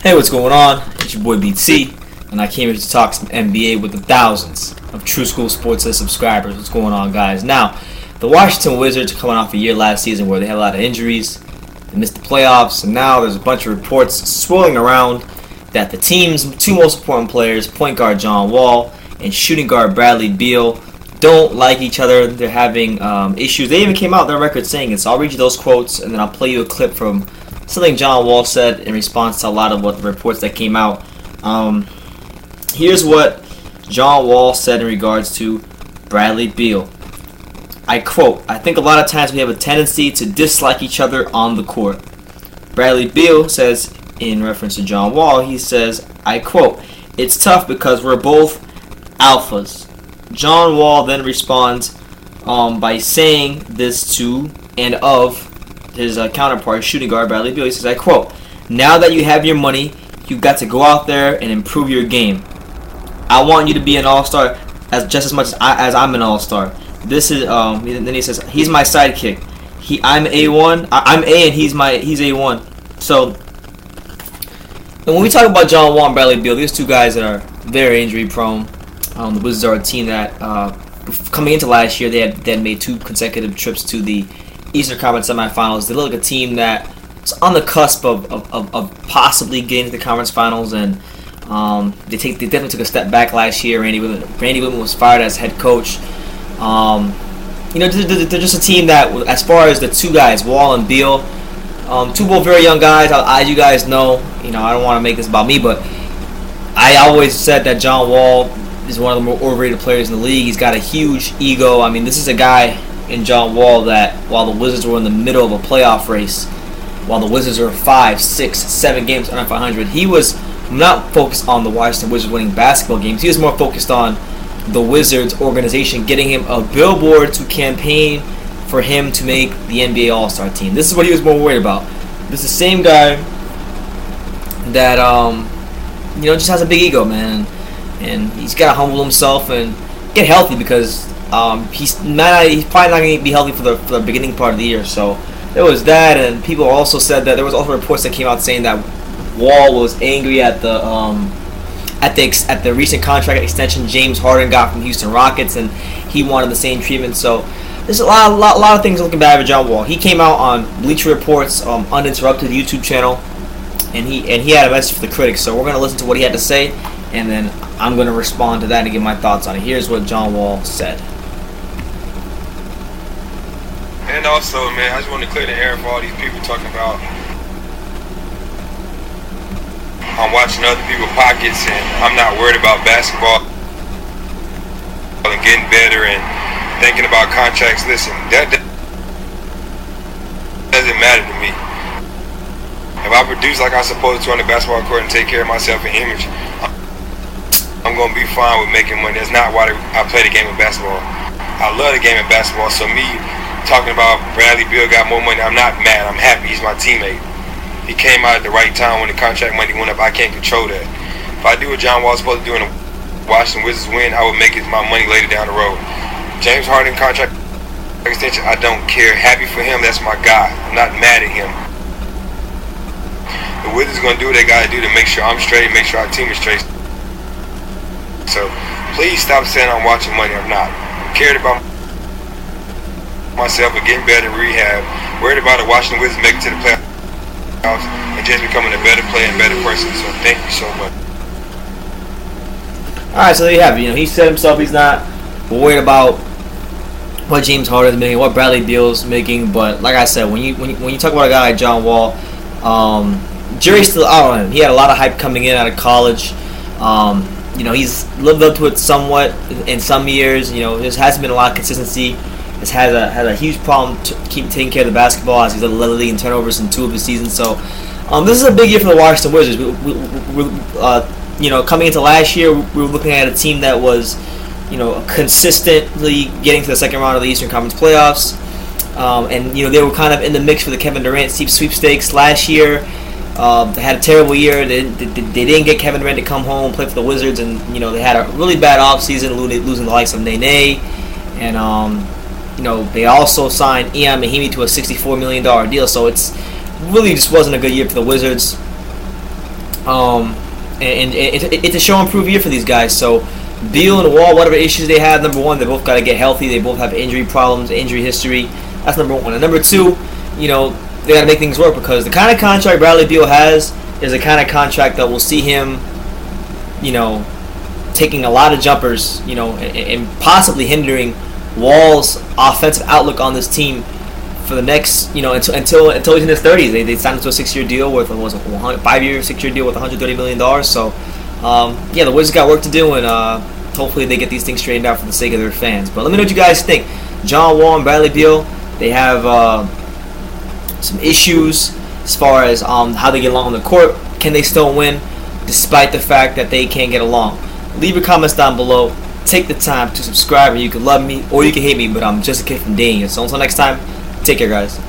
Hey, what's going on? It's your boy BT, and I came here to talk some NBA with the thousands of True School Sports subscribers. What's going on, guys? Now, the Washington Wizards are coming off a year last season where they had a lot of injuries, they missed the playoffs, and now there's a bunch of reports swirling around that the team's two most important players, point guard John Wall and shooting guard Bradley Beal, don't like each other. They're having issues. They even came out their record saying it. So I'll read you those quotes, and then I'll play you a clip from something John Wall said in response to a lot of what the reports that came out. Here's what John Wall said in regards to Bradley Beal. I quote, "I think a lot of times we have a tendency to dislike each other on the court." Bradley Beal says, in reference to John Wall, he says, I quote, "It's tough because we're both alphas." John Wall then responds by saying this to and of his counterpart, shooting guard Bradley Beal. He says, I quote, "Now that you have your money, you've got to go out there and improve your game. I want you to be an all-star just as much as I'm an all-star. This is then he says, he's my sidekick. I'm A1. I'm A and he's A1. So, and when we talk about John Wall and Bradley Beal, these two guys that are very injury prone. The Wizards are a team that coming into last year they had made 2 consecutive trips to the Eastern Conference semifinals. They look like a team that is on the cusp of possibly getting to the conference finals, and they definitely took a step back last year. Randy Whitman was fired as head coach. They're just a team that, as far as the two guys, Wall and Beal, two both very young guys. As you guys know, I don't want to make this about me, but I always said that John Wall is one of the more overrated players in the league. He's got a huge ego. I mean, this is a guy in John Wall that, while the Wizards were in the middle of a playoff race, while the Wizards were 5, 6, 7 games under 500, he was not focused on the Washington Wizards winning basketball games. He was more focused on the Wizards organization getting him a billboard to campaign for him to make the NBA All-Star team. This is what he was more worried about. This is the same guy that just has a big ego, man, and he's got to humble himself and get healthy because he's probably not going to be healthy for the beginning part of the year. So there was that, and people also said that there was also reports that came out saying that Wall was angry at the recent contract extension James Harden got from Houston Rockets, and he wanted the same treatment. So there's a lot of things looking bad for John Wall. He came out on Bleacher Report's Uninterrupted YouTube channel, and he had a message for the critics. So we're going to listen to what he had to say, and then I'm going to respond to that and give my thoughts on it. Here's what John Wall said. And also, man, I just want to clear the air for all these people talking about I'm watching other people's pockets and I'm not worried about basketball and getting better and thinking about contracts. Listen, that doesn't matter to me. If I produce like I'm supposed to on the basketball court and take care of myself and image, I'm going to be fine with making money. That's not why I play the game of basketball. I love the game of basketball, so me talking about Bradley Beal got more money, I'm not mad. I'm happy. He's my teammate. He came out at the right time when the contract money went up. I can't control that. If I do what John Wall's supposed to do and the Washington Wizards win, I would make it my money later down the road. James Harden contract extension, I don't care. Happy for him. That's my guy. I'm not mad at him. The Wizards are going to do what they got to do to make sure I'm straight, make sure our team is straight. So please stop saying I'm watching money. I'm not. I'm cared about myself and getting better in rehab. Worried about the Washington Wizards making it to the playoffs and just becoming a better player and better person. So thank you so much. Alright, so there you have it. He said himself he's not worried about what James Harden is making, what Bradley Beal's making, but like I said, when you talk about a guy like John Wall, jury's still out on him. He had a lot of hype coming in out of college. He's lived up to it somewhat in some years. There hasn't been a lot of consistency. Has had a huge problem to keep taking care of the basketball, as he's led the league in turnovers in 2 of his seasons. So this is a big year for the Washington Wizards. Coming into last year, we were looking at a team that was, consistently getting to the second round of the Eastern Conference playoffs, and they were kind of in the mix for the Kevin Durant sweepstakes last year. They had a terrible year. They didn't get Kevin Durant to come home play for the Wizards, and they had a really bad offseason, losing the likes of Nene, and they also signed Ian Mahimi to a $64 million deal. So it's really just wasn't a good year for the Wizards. And it's a show and prove year for these guys. So Beal and Wall, whatever issues they have, number one, they both got to get healthy. They both have injury problems, injury history. That's number one. And number two, they got to make things work, because the kind of contract Bradley Beal has is the kind of contract that will see him, taking a lot of jumpers, and possibly hindering Wall's offensive outlook on this team for the next, until he's in his 30s. They signed him to a 6-year deal with, 5-year, 6-year deal with $130 million. So, the Wizards got work to do, and hopefully they get these things straightened out for the sake of their fans. But let me know what you guys think. John Wall and Bradley Beal, they have some issues as far as how they get along on the court. Can they still win despite the fact that they can't get along? Leave your comments down below. Take the time to subscribe, and you can love me or you can hate me, but I'm just a kid from Dania. So until next time, take care, guys.